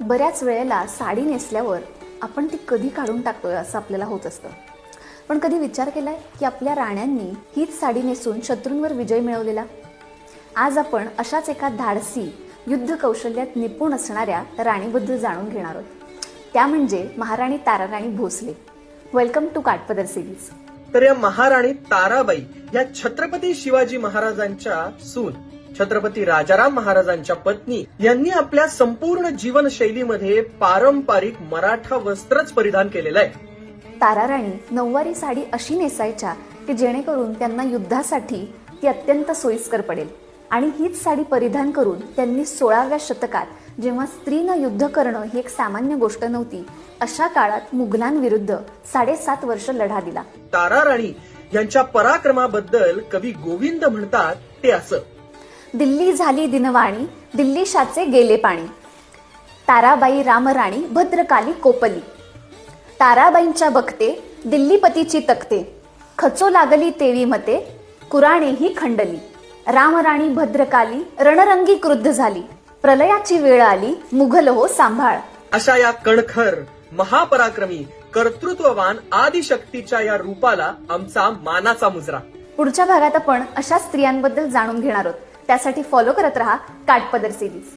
बऱ्याच वेळेला साडी नेसल्यावर आपण ती कधी काढून टाकतोय असं आपल्याला होत असतं. पण कधी विचार केलाय की आपल्या राण्यांनी हीच साडी नेसून शत्रूंवर विजय मिळवलेला? आज आपण अशाच एका धाडसी युद्ध कौशल्यात निपुण असणाऱ्या राणीबद्दल जाणून घेणार आहोत. त्या म्हणजे Maharani Tararani Bhosale. Welcome to Kathpadar series. तर या महाराणी ताराबाई या छत्रपती शिवाजी महाराजांच्या सून, छत्रपती राजाराम महाराजांच्या पत्नी यांनी आपल्या संपूर्ण जीवनशैलीमध्ये पारंपरिक मराठा वस्त्रच परिधान केलेलं आहे. ताराराणी नऊवारी साडी अशी नेसायच्या की जेणेकरून त्यांना युद्धासाठी ती अत्यंत सोयीस्कर पडेल. आणि हीच साडी परिधान करून त्यांनी 16व्या शतकात, जेव्हा स्त्रीनं युद्ध करणं ही एक सामान्य गोष्ट नव्हती, अशा काळात मुघलांविरुद्ध 7.5 वर्ष लढा दिला. ताराराणी यांच्या पराक्रमाबद्दल कवी गोविंद म्हणतात ते असं: दिल्ली झाली दिनवाणी, दिल्लीशाचे गेले पाणी. ताराबाई रामराणी भद्रकाली कोपली. ताराबाईंच्या बघते दिल्लीपतीची तखते. खचो लागली तेवी मते, कुराणेही खंडली. रामराणी भद्रकाली रणरंगी क्रुद्ध झाली. प्रलयाची वेळ आली, मुघल हो सांभाळ. अशा या कणखर, महापराक्रमी, कर्तृत्ववान आदिशक्तीच्या या रूपाला आमचा मानाचा मुजरा. पुढच्या भागात आपण अशा स्त्रियांबद्दल जाणून घेणार आहोत. त्यासाठी फॉलो करत रहा काठपदर सिरीज.